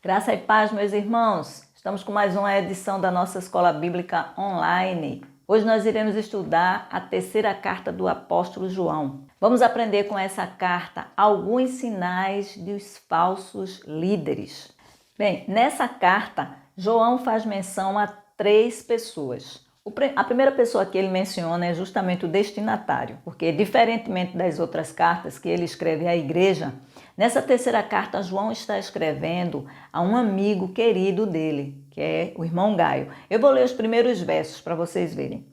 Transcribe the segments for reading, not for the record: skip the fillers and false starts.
Graça e paz, meus irmãos. Estamos com mais uma edição da nossa Escola Bíblica Online. Hoje nós iremos estudar a terceira carta do apóstolo João. Vamos aprender com essa carta alguns sinais dos falsos líderes. Bem, nessa carta, João faz menção a 3 pessoas. A primeira pessoa que ele menciona é justamente o destinatário, porque diferentemente das outras cartas que ele escreve à igreja, nessa terceira carta João está escrevendo a um amigo querido dele, que é o irmão Gaio. Eu vou ler os primeiros versos para vocês verem.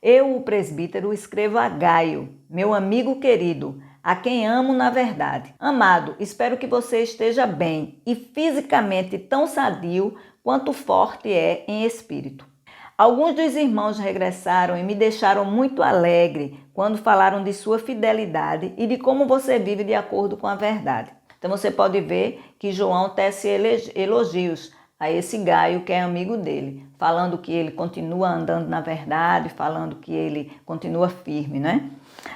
Eu, o presbítero, escrevo a Gaio, meu amigo querido, a quem amo na verdade. Amado, espero que você esteja bem e fisicamente tão sadio quanto forte é em espírito. Alguns dos irmãos regressaram e me deixaram muito alegre quando falaram de sua fidelidade e de como você vive de acordo com a verdade. Então você pode ver que João tece elogios a esse Gaio que é amigo dele, falando que ele continua andando na verdade, falando que ele continua firme, né?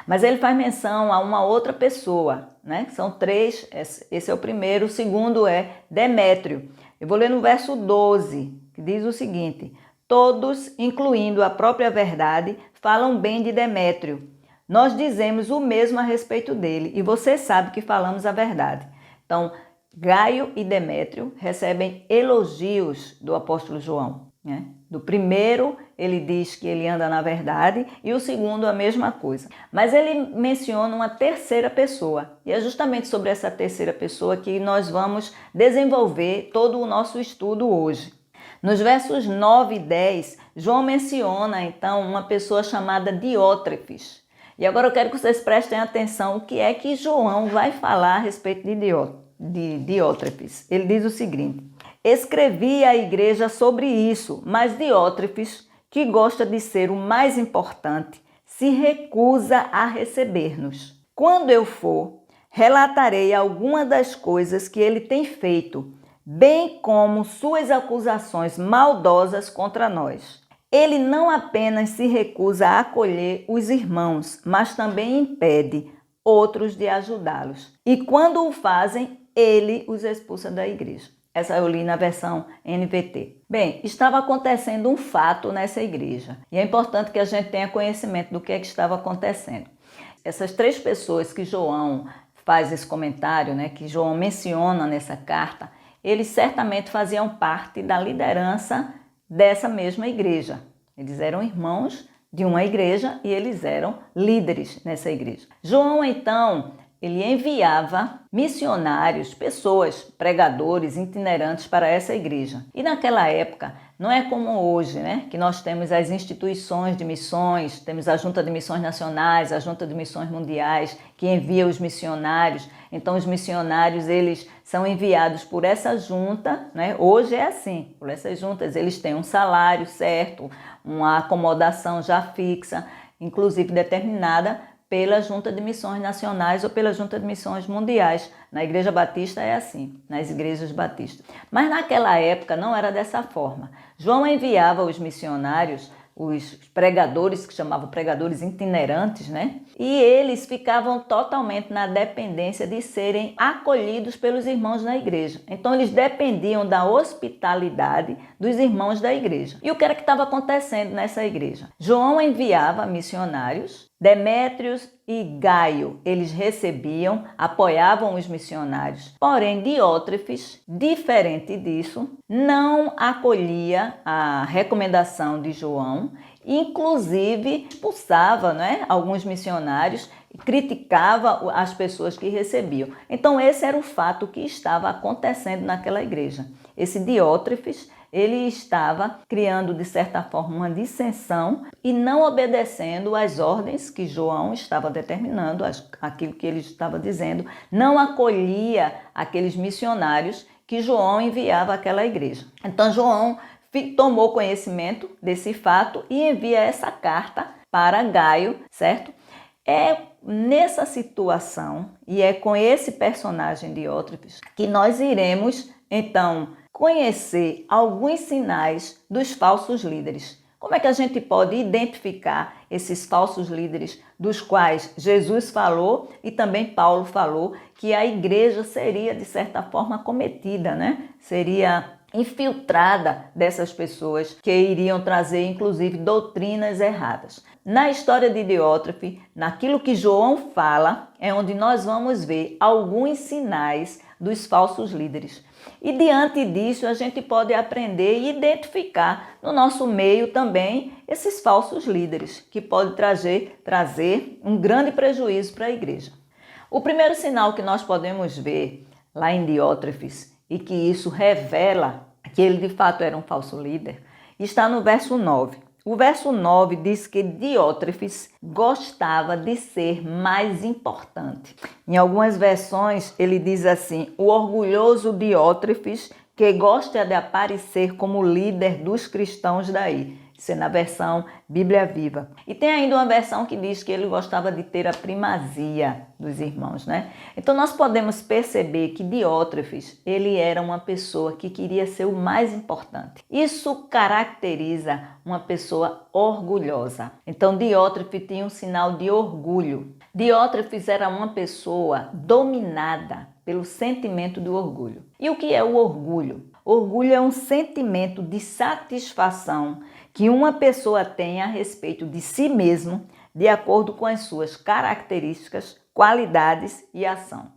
Mas ele faz menção a uma outra pessoa, né? São 3, esse é o primeiro, o segundo é Demétrio. Eu vou ler no verso 12, que diz o seguinte: todos, incluindo a própria verdade, falam bem de Demétrio. Nós dizemos o mesmo a respeito dele e você sabe que falamos a verdade. Então, Gaio e Demétrio recebem elogios do apóstolo João, né? Do primeiro, ele diz que ele anda na verdade e o segundo a mesma coisa. Mas ele menciona uma terceira pessoa e é justamente sobre essa terceira pessoa que nós vamos desenvolver todo o nosso estudo hoje. Nos versos 9 e 10, João menciona, então, uma pessoa chamada Diótrefes. E agora eu quero que vocês prestem atenção o que é que João vai falar a respeito de Diótrefes. Ele diz o seguinte: escrevi à igreja sobre isso, mas Diótrefes, que gosta de ser o mais importante, se recusa a receber-nos. Quando eu for, relatarei algumas das coisas que ele tem feito, bem como suas acusações maldosas contra nós. Ele não apenas se recusa a acolher os irmãos, mas também impede outros de ajudá-los. E quando o fazem, ele os expulsa da igreja. Essa eu li na versão NVT. Bem, estava acontecendo um fato nessa igreja. E é importante que a gente tenha conhecimento do que é que estava acontecendo. Essas 3 pessoas que João faz esse comentário, né, que João menciona nessa carta, eles certamente faziam parte da liderança dessa mesma igreja. Eles eram irmãos de uma igreja e eles eram líderes nessa igreja. João, então, ele enviava missionários, pessoas, pregadores, itinerantes para essa igreja. E naquela época, não é como hoje, né? Que nós temos as instituições de missões, temos a Junta de Missões Nacionais, a Junta de Missões Mundiais, que envia os missionários. Então, os missionários, eles são enviados por essa junta, né? Hoje é assim, por essas juntas, eles têm um salário certo, uma acomodação já fixa, inclusive determinada pela Junta de Missões Nacionais ou pela Junta de Missões Mundiais. Na Igreja Batista é assim, nas igrejas batistas. Mas naquela época não era dessa forma. João enviava os missionários, os pregadores, que chamavam pregadores itinerantes, né? E eles ficavam totalmente na dependência de serem acolhidos pelos irmãos da igreja. Então eles dependiam da hospitalidade dos irmãos da igreja. E o que era que estava acontecendo nessa igreja? João enviava missionários, Demétrios e Gaio, eles recebiam, apoiavam os missionários. Porém, Diótrefes, diferente disso, não acolhia a recomendação de João, inclusive expulsava, né, alguns missionários, criticava as pessoas que recebiam. Então, esse era o fato que estava acontecendo naquela igreja. Esse Diótrefes, ele estava criando, de certa forma, uma dissensão e não obedecendo às ordens que João estava determinando, aquilo que ele estava dizendo, não acolhia aqueles missionários que João enviava àquela igreja. Então, João tomou conhecimento desse fato e envia essa carta para Gaio, certo? É nessa situação e é com esse personagem Diótrefes que nós iremos, então, conhecer alguns sinais dos falsos líderes. Como é que a gente pode identificar esses falsos líderes dos quais Jesus falou e também Paulo falou que a igreja seria, de certa forma, cometida, né? Seria infiltrada dessas pessoas que iriam trazer, inclusive, doutrinas erradas. Na história de Diótrefe, naquilo que João fala, é onde nós vamos ver alguns sinais dos falsos líderes. E diante disso, a gente pode aprender e identificar no nosso meio também esses falsos líderes, que podem trazer um grande prejuízo para a igreja. O primeiro sinal que nós podemos ver lá em Diótrefes, e que isso revela que ele de fato era um falso líder, está no verso 9. O verso 9 diz que Diótrefes gostava de ser mais importante. Em algumas versões ele diz assim: o orgulhoso Diótrefes que gosta de aparecer como líder dos cristãos daí. Isso é na versão Bíblia Viva. E tem ainda uma versão que diz que ele gostava de ter a primazia dos irmãos, né? Então nós podemos perceber que Diótrefes, ele era uma pessoa que queria ser o mais importante. Isso caracteriza uma pessoa orgulhosa. Então Diótrefes tinha um sinal de orgulho. Diótrefes era uma pessoa dominada pelo sentimento do orgulho. E o que é o orgulho? Orgulho é um sentimento de satisfação que uma pessoa tem a respeito de si mesmo, de acordo com as suas características, qualidades e ação.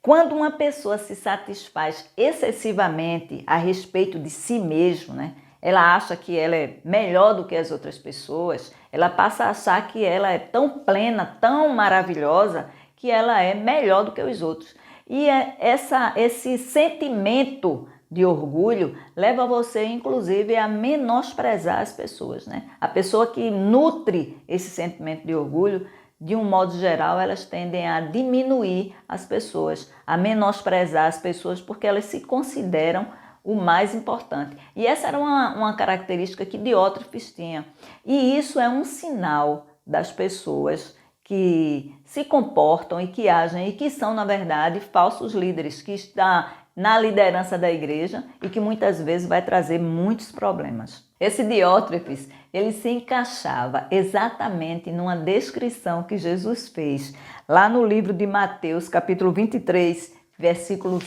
Quando uma pessoa se satisfaz excessivamente a respeito de si mesmo, né? Ela acha que ela é melhor do que as outras pessoas, ela passa a achar que ela é tão plena, tão maravilhosa, que ela é melhor do que os outros. E esse sentimento de orgulho leva você, inclusive, a menosprezar as pessoas, né? A pessoa que nutre esse sentimento de orgulho, de um modo geral, elas tendem a diminuir as pessoas, a menosprezar as pessoas, porque elas se consideram o mais importante. E essa era uma característica que Diótrefes tinha. E isso é um sinal das pessoas que se comportam e que agem e que são, na verdade, falsos líderes, que estão na liderança da igreja e que muitas vezes vai trazer muitos problemas. Esse Diótrefes, ele se encaixava exatamente numa descrição que Jesus fez lá no livro de Mateus, capítulo 23, versículos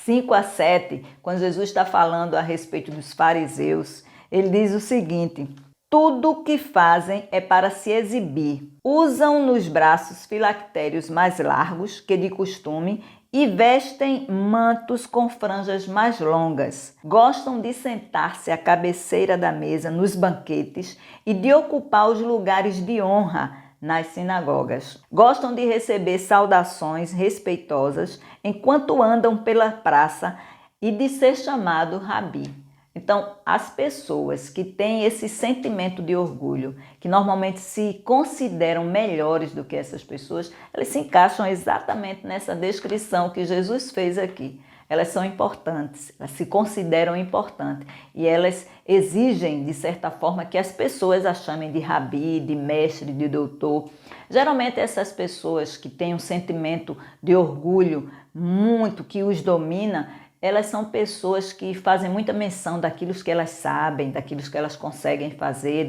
5 a 7, quando Jesus está falando a respeito dos fariseus. Ele diz o seguinte: tudo o que fazem é para se exibir. Usam nos braços filactérios mais largos que de costume e vestem mantos com franjas mais longas. Gostam de sentar-se à cabeceira da mesa nos banquetes e de ocupar os lugares de honra nas sinagogas. Gostam de receber saudações respeitosas enquanto andam pela praça e de ser chamado rabi. Então, as pessoas que têm esse sentimento de orgulho, que normalmente se consideram melhores do que essas pessoas, elas se encaixam exatamente nessa descrição que Jesus fez aqui. Elas são importantes, elas se consideram importantes e elas exigem, de certa forma, que as pessoas as chamem de rabi, de mestre, de doutor. Geralmente essas pessoas que têm um sentimento de orgulho muito, que os domina, elas são pessoas que fazem muita menção daquilo que elas sabem, daquilo que elas conseguem fazer,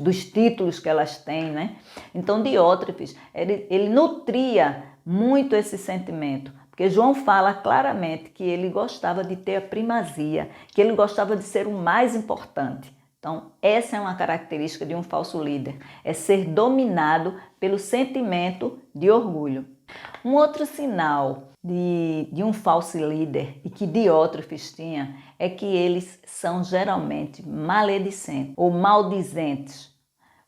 dos títulos que elas têm, né? Então Diótrefes, ele nutria muito esse sentimento, porque João fala claramente que ele gostava de ter a primazia, que ele gostava de ser o mais importante. Então, essa é uma característica de um falso líder, é ser dominado pelo sentimento de orgulho. Um outro sinal de um falso líder e que Diótrefes tinha é que eles são geralmente maledicentes ou maldizentes.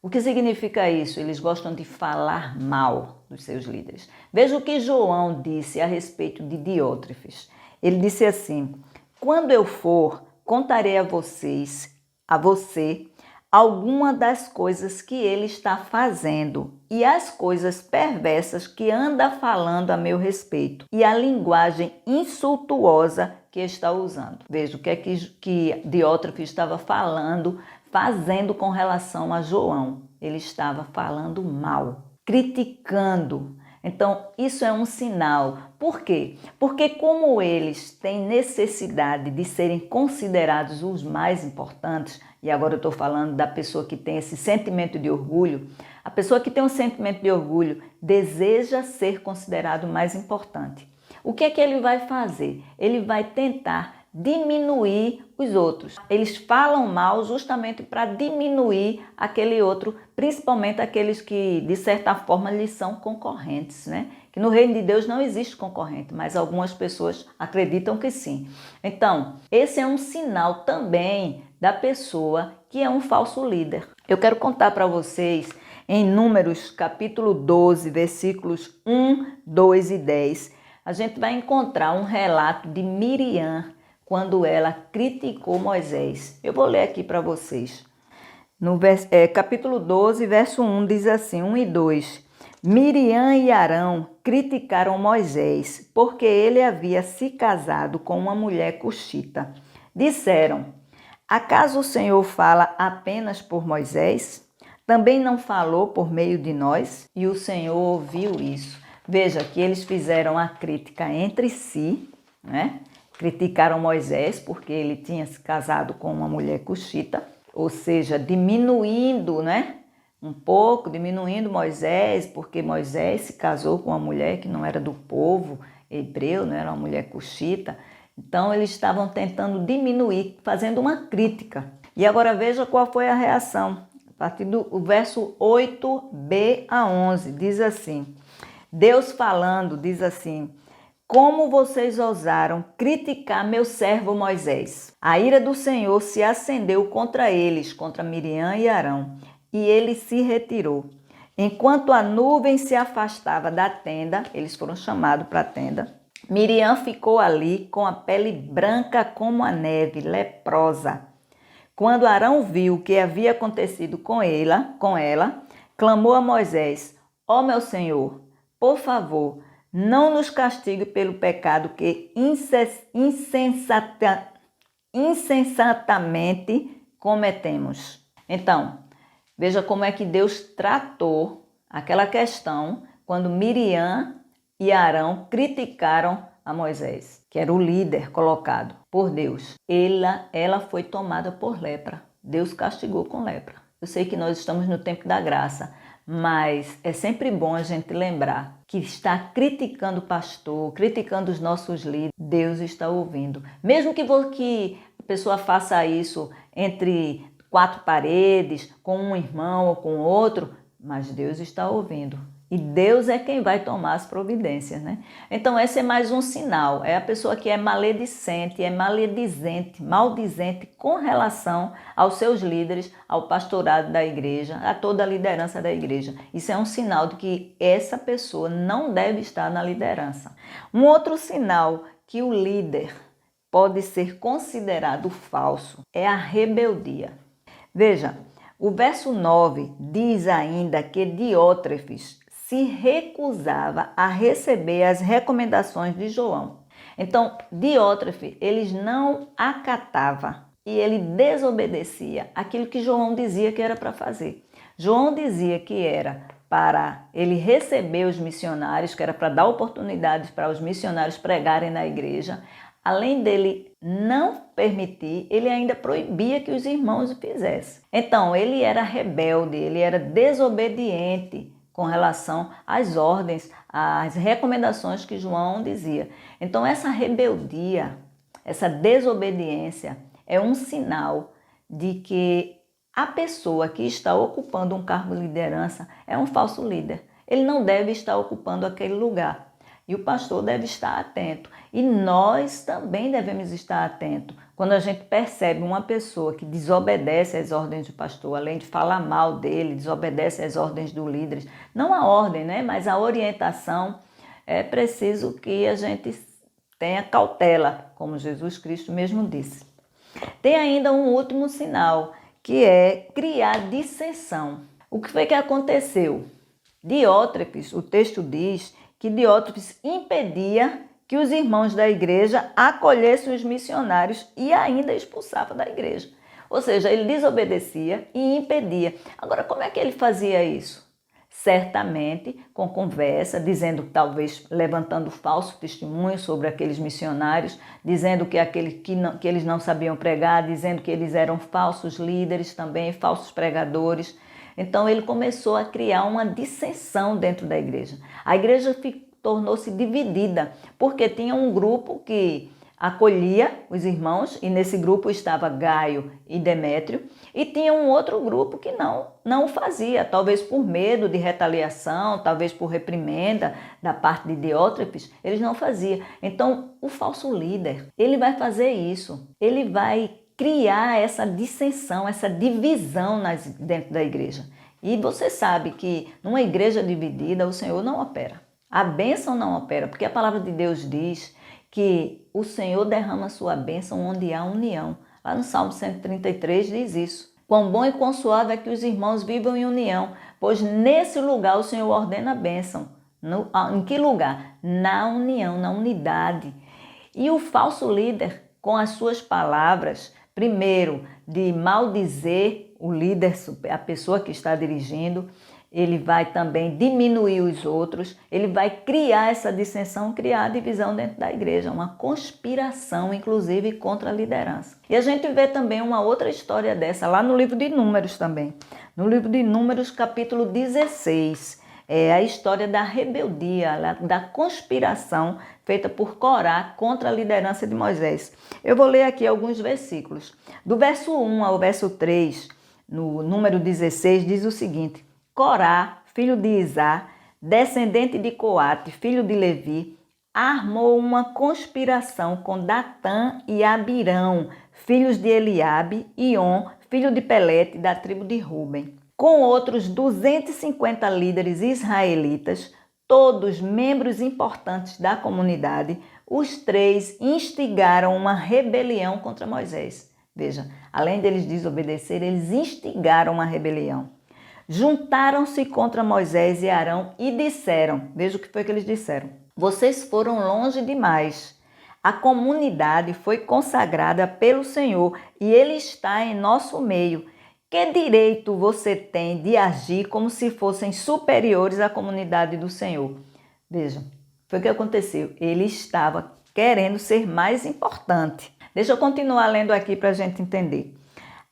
O que significa isso? Eles gostam de falar mal dos seus líderes. Veja o que João disse a respeito de Diótrefes. Ele disse assim: quando eu for, contarei a você, alguma das coisas que ele está fazendo e as coisas perversas que anda falando a meu respeito e a linguagem insultuosa que está usando. Veja o que é que Diótrefes estava fazendo com relação a João. Ele estava falando mal, criticando, Então, isso é um sinal. Por quê? Porque como eles têm necessidade de serem considerados os mais importantes, e agora eu estou falando da pessoa que tem esse sentimento de orgulho, a pessoa que tem um sentimento de orgulho deseja ser considerado mais importante. O que é que ele vai fazer? Ele vai tentar diminuir os outros. Eles falam mal justamente para diminuir aquele outro, principalmente aqueles que, de certa forma, lhes são concorrentes, né? Que no reino de Deus não existe concorrente, mas algumas pessoas acreditam que sim. Então, esse é um sinal também da pessoa que é um falso líder. Eu quero contar para vocês em Números capítulo 12, versículos 1, 2 e 10, a gente vai encontrar um relato de Miriam quando ela criticou Moisés. Eu vou ler aqui para vocês. No capítulo 12, verso 1 diz assim, 1 e 2. Miriam e Arão criticaram Moisés, porque ele havia se casado com uma mulher cuxita. Disseram, acaso o Senhor fala apenas por Moisés? Também não falou por meio de nós? E o Senhor ouviu isso. Veja que eles fizeram a crítica entre si, né? Criticaram Moisés porque ele tinha se casado com uma mulher cuxita, ou seja, diminuindo, né? Um pouco, diminuindo Moisés, porque Moisés se casou com uma mulher que não era do povo hebreu, não era uma mulher cuxita. Então eles estavam tentando diminuir, fazendo uma crítica. E agora veja qual foi a reação. A partir do verso 8b a 11, diz assim, Deus falando, diz assim, como vocês ousaram criticar meu servo Moisés? A ira do Senhor se acendeu contra eles, contra Miriam e Arão, e ele se retirou. Enquanto a nuvem se afastava da tenda, eles foram chamados para a tenda, Miriam ficou ali com a pele branca como a neve, leprosa. Quando Arão viu o que havia acontecido com ela, clamou a Moisés, ó meu Senhor, por favor, não nos castigue pelo pecado que insensatamente cometemos. Então, veja como é que Deus tratou aquela questão quando Miriam e Arão criticaram a Moisés, que era o líder colocado por Deus. Ela foi tomada por lepra. Deus castigou com lepra. Eu sei que nós estamos no tempo da graça, mas é sempre bom a gente lembrar que está criticando o pastor, criticando os nossos líderes, Deus está ouvindo. Mesmo que a pessoa faça isso entre quatro paredes, com um irmão ou com outro, mas Deus está ouvindo. E Deus é quem vai tomar as providências, né? Então esse é mais um sinal, é a pessoa que é maledicente, maldizente com relação aos seus líderes, ao pastorado da igreja, a toda a liderança da igreja. Isso é um sinal de que essa pessoa não deve estar na liderança. Um outro sinal que o líder pode ser considerado falso é a rebeldia. Veja, o verso 9 diz ainda que Diótrefes se recusava a receber as recomendações de João. Então, Diótrefes, ele não acatava e ele desobedecia aquilo que João dizia que era para fazer. João dizia que era para ele receber os missionários, que era para dar oportunidades para os missionários pregarem na igreja. Além dele não permitir, ele ainda proibia que os irmãos o fizessem. Então, ele era rebelde, ele era desobediente com relação às ordens, às recomendações que João dizia. Então, essa rebeldia, essa desobediência é um sinal de que a pessoa que está ocupando um cargo de liderança é um falso líder. Ele não deve estar ocupando aquele lugar. E o pastor deve estar atento. E nós também devemos estar atentos. Quando a gente percebe uma pessoa que desobedece às ordens do pastor, além de falar mal dele, desobedece às ordens do líder, não a ordem, né, mas a orientação, é preciso que a gente tenha cautela, como Jesus Cristo mesmo disse. Tem ainda um último sinal, que é criar dissensão. O que foi que aconteceu? Diótrefes, o texto diz que Diótrefes impedia que os irmãos da igreja acolhessem os missionários e ainda expulsava da igreja. Ou seja, ele desobedecia e impedia. Agora, como é que ele fazia isso? certamente com conversa, dizendo, talvez levantando falso testemunho sobre aqueles missionários, dizendo que que eles não sabiam pregar, dizendo que eles eram falsos líderes também, falsos pregadores. Então ele começou a criar uma dissensão dentro da igreja. A igreja tornou-se dividida, porque tinha um grupo que acolhia os irmãos, e nesse grupo estava Gaio e Demétrio, e tinha um outro grupo que não o fazia, talvez por medo de retaliação, talvez por reprimenda da parte de Diótrefes, eles não faziam. Então, o falso líder, ele vai fazer isso, ele vai criar essa dissensão, essa divisão dentro da igreja. E você sabe que numa igreja dividida, o Senhor não opera. A bênção não opera, porque a palavra de Deus diz que o Senhor derrama a sua bênção onde há união. Lá no Salmo 133 diz isso. Quão bom e quão suave é que os irmãos vivam em união, pois nesse lugar o Senhor ordena a bênção. Em que lugar? Na união, na unidade. E o falso líder, com as suas palavras, primeiro, de maldizer o líder, a pessoa que está dirigindo, ele vai também diminuir os outros, ele vai criar essa dissensão, criar a divisão dentro da igreja, uma conspiração, inclusive, contra a liderança. E a gente vê também uma outra história dessa, lá no livro de Números também. No livro de Números, capítulo 16, é a história da rebeldia, da conspiração feita por Corá contra a liderança de Moisés. Eu vou ler aqui alguns versículos. Do verso 1 ao verso 3, no número 16, diz o seguinte: Corá, filho de Izá, descendente de Coate, filho de Levi, armou uma conspiração com Datã e Abirão, filhos de Eliabe, e On, filho de Pelete, da tribo de Ruben. Com outros 250 líderes israelitas, todos membros importantes da comunidade, os três instigaram uma rebelião contra Moisés. Veja, além deles desobedecerem, eles instigaram uma rebelião. Juntaram-se contra Moisés e Arão e disseram, veja o que foi que eles disseram: vocês foram longe demais. A comunidade foi consagrada pelo Senhor e Ele está em nosso meio. Que direito você tem de agir como se fossem superiores à comunidade do Senhor? Veja, foi o que aconteceu. Ele estava querendo ser mais importante. Deixa eu continuar lendo aqui para a gente entender.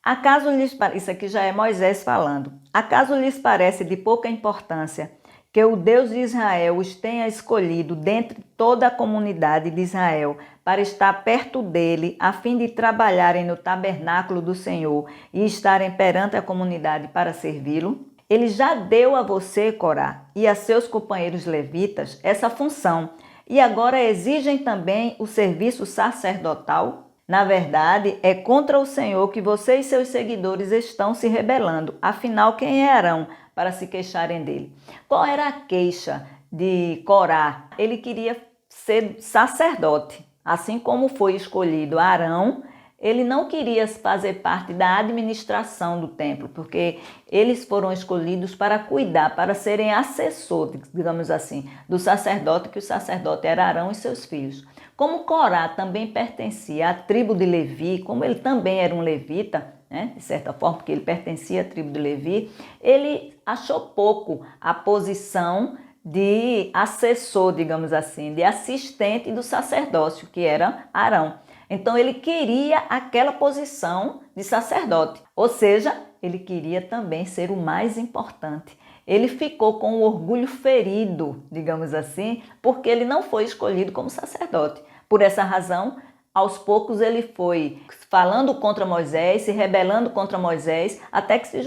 Acaso lhes parece, isso aqui já é Moisés falando, acaso lhes parece de pouca importância que o Deus de Israel os tenha escolhido dentre toda a comunidade de Israel para estar perto dele, a fim de trabalharem no tabernáculo do Senhor e estarem perante a comunidade para servi-lo? Ele já deu a você, Corá, e a seus companheiros levitas essa função, e agora exigem também o serviço sacerdotal? Na verdade, é contra o Senhor que você e seus seguidores estão se rebelando. Afinal, quem é Arão para se queixarem dele? Qual era a queixa de Corá? Ele queria ser sacerdote. Assim como foi escolhido Arão, ele não queria fazer parte da administração do templo, porque eles foram escolhidos para cuidar, para serem assessores, digamos assim, do sacerdote, que o sacerdote era Arão e seus filhos. Como Corá também pertencia à tribo de Levi, como ele também era um levita, né, de certa forma, porque ele pertencia à tribo de Levi, ele achou pouco a posição de assessor, digamos assim, de assistente do sacerdócio, que era Arão. Então ele queria aquela posição de sacerdote, ou seja, ele queria também ser o mais importante. Ele ficou com o orgulho ferido, digamos assim, porque ele não foi escolhido como sacerdote. Por essa razão, aos poucos ele foi falando contra Moisés, se rebelando contra Moisés, até que se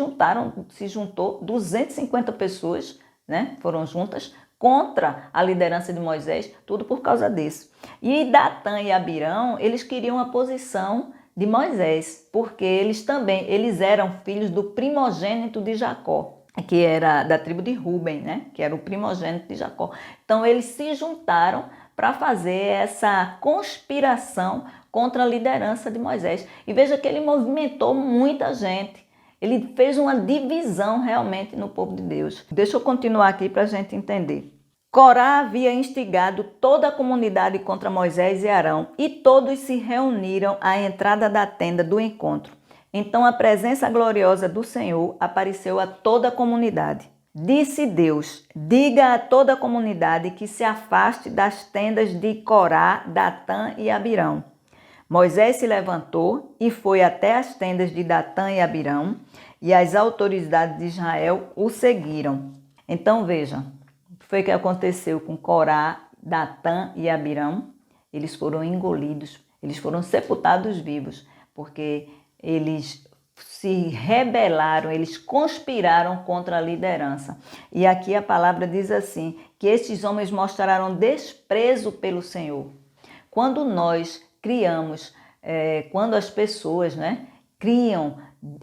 juntou 250 pessoas, né? Foram juntas contra a liderança de Moisés, tudo por causa disso. E Datã e Abirão, eles queriam a posição de Moisés, porque eles eram filhos do primogênito de Jacó, que era da tribo de Ruben, né? Que era o primogênito de Jacó. Então eles se juntaram para fazer essa conspiração contra a liderança de Moisés. E veja que ele movimentou muita gente. Ele fez uma divisão realmente no povo de Deus. Deixa eu continuar aqui para a gente entender. Corá havia instigado toda a comunidade contra Moisés e Arão, e todos se reuniram à entrada da tenda do encontro. Então a presença gloriosa do Senhor apareceu a toda a comunidade. Disse Deus: diga a toda a comunidade que se afaste das tendas de Corá, Datã e Abirão. Moisés se levantou e foi até as tendas de Datã e Abirão, e as autoridades de Israel o seguiram. Então veja, o que foi que aconteceu com Corá, Datã e Abirão? Eles foram engolidos, eles foram sepultados vivos, porque eles se rebelaram, eles conspiraram contra a liderança. E aqui a palavra diz assim, que estes homens mostraram desprezo pelo Senhor. Quando nós criamos, quando as pessoas, criam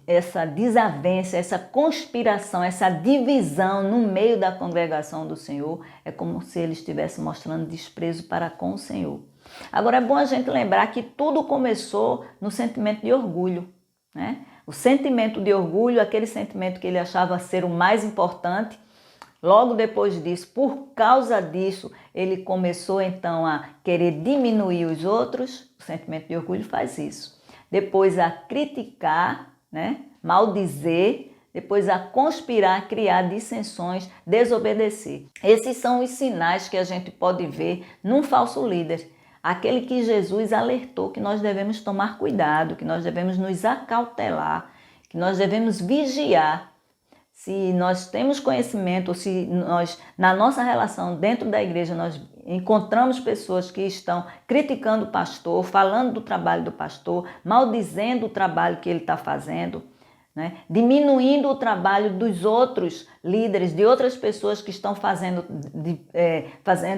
essa desavença, essa conspiração, essa divisão no meio da congregação do Senhor, é como se eles estivessem mostrando desprezo para com o Senhor. Agora é bom a gente lembrar que tudo começou no sentimento de orgulho, né? O sentimento de orgulho, aquele sentimento que ele achava ser o mais importante, logo depois disso, por causa disso, ele começou então a querer diminuir os outros. O sentimento de orgulho faz isso. Depois a criticar, maldizer, depois a conspirar, criar dissensões, desobedecer. Esses são os sinais que a gente pode ver num falso líder. Aquele que Jesus alertou que nós devemos tomar cuidado, que nós devemos nos acautelar, que nós devemos vigiar. Se nós temos conhecimento, ou se nós, na nossa relação dentro da igreja, nós encontramos pessoas que estão criticando o pastor, falando do trabalho do pastor, maldizendo o trabalho que ele está fazendo, diminuindo o trabalho dos outros líderes, de outras pessoas que estão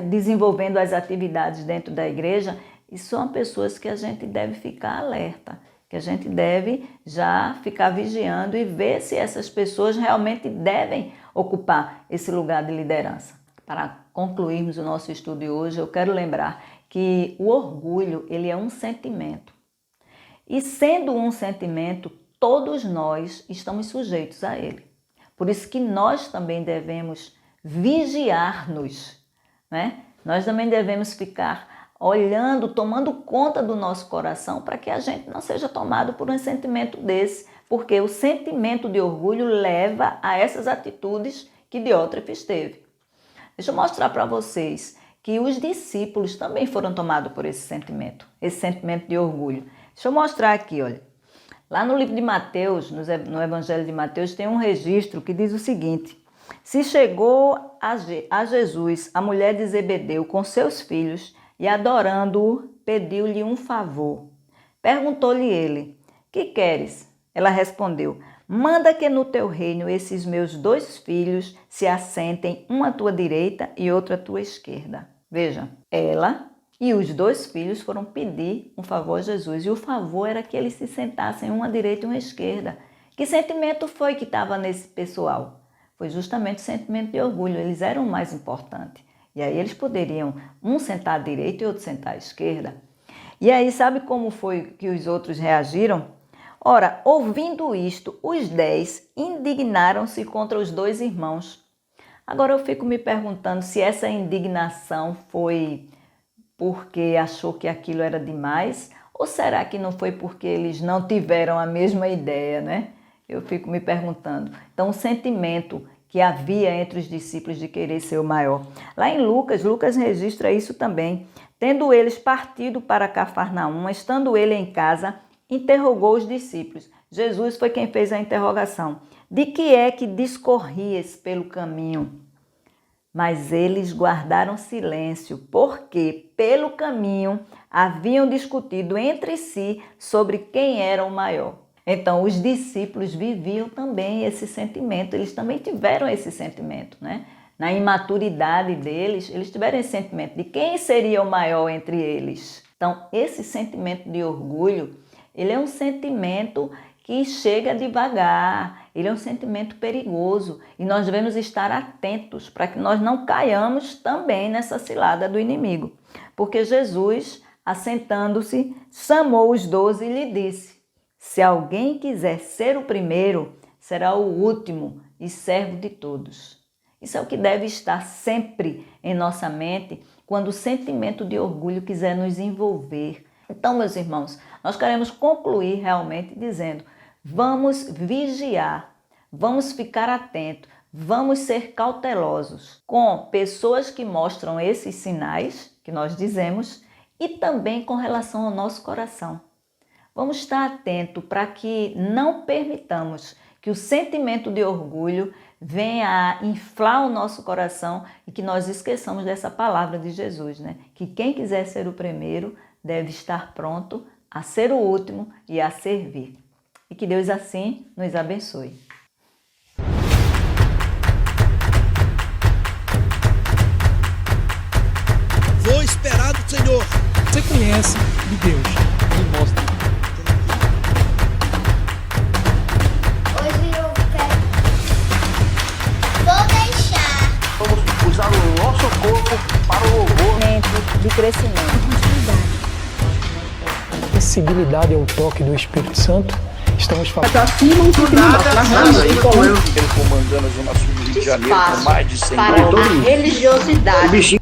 desenvolvendo as atividades dentro da igreja, e são pessoas que a gente deve ficar alerta, que a gente deve já ficar vigiando e ver se essas pessoas realmente devem ocupar esse lugar de liderança. Para concluirmos o nosso estudo de hoje, eu quero lembrar que o orgulho, ele é um sentimento. E sendo um sentimento, todos nós estamos sujeitos a ele. Por isso que nós também devemos vigiar-nos, Nós também devemos ficar olhando, tomando conta do nosso coração para que a gente não seja tomado por um sentimento desse, porque o sentimento de orgulho leva a essas atitudes que Diótrefes teve. Deixa eu mostrar para vocês que os discípulos também foram tomados por esse sentimento de orgulho. Deixa eu mostrar aqui, olha. Lá no livro de Mateus, no Evangelho de Mateus, tem um registro que diz o seguinte: se chegou a Jesus a mulher de Zebedeu com seus filhos e, adorando-o, pediu-lhe um favor. Perguntou-lhe ele: que queres? Ela respondeu: manda que no teu reino esses meus 2 filhos se assentem, um à tua direita e outro à tua esquerda. Veja, ela e os 2 filhos foram pedir um favor a Jesus. E o favor era que eles se sentassem, um à direita e um à esquerda. Que sentimento foi que estava nesse pessoal? Foi justamente o sentimento de orgulho. Eles eram o mais importante. E aí eles poderiam um sentar à direita e outro sentar à esquerda. E aí sabe como foi que os outros reagiram? Ora, ouvindo isto, os 10 indignaram-se contra os 2 irmãos. Agora eu fico me perguntando se essa indignação foi porque achou que aquilo era demais, ou será que não foi porque eles não tiveram a mesma ideia, Eu fico me perguntando. Então, o sentimento que havia entre os discípulos de querer ser o maior. Lá em Lucas registra isso também. Tendo eles partido para Cafarnaum, estando ele em casa, interrogou os discípulos. Jesus foi quem fez a interrogação. De que é que discorrias pelo caminho? Mas eles guardaram silêncio, porque pelo caminho haviam discutido entre si sobre quem era o maior. Então, os discípulos viviam também esse sentimento, eles também tiveram esse sentimento, Na imaturidade deles, eles tiveram esse sentimento de quem seria o maior entre eles. Então, esse sentimento de orgulho, ele é um sentimento que chega devagar, ele é um sentimento perigoso e nós devemos estar atentos para que nós não caiamos também nessa cilada do inimigo. Porque Jesus, assentando-se, chamou os 12 e lhe disse: se alguém quiser ser o primeiro, será o último e servo de todos. Isso é o que deve estar sempre em nossa mente quando o sentimento de orgulho quiser nos envolver. Então, meus irmãos, nós queremos concluir realmente dizendo: vamos vigiar, vamos ficar atentos, vamos ser cautelosos com pessoas que mostram esses sinais que nós dizemos e também com relação ao nosso coração. Vamos estar atento para que não permitamos que o sentimento de orgulho venha a inflar o nosso coração e que nós esqueçamos dessa palavra de Jesus, né? Que quem quiser ser o primeiro deve estar pronto a ser o último e a servir. E que Deus assim nos abençoe. Vou esperar do Senhor. Você conhece de Deus? Me mostra. Hoje eu quero. Vou deixar. Vamos usar o nosso corpo para o louvor. Momento de crescimento. Sensibilidade ao toque do Espírito Santo. Estamos falando. Ele comandando a Zona Sul do Rio de Janeiro com mais de 100 para a religiosidade.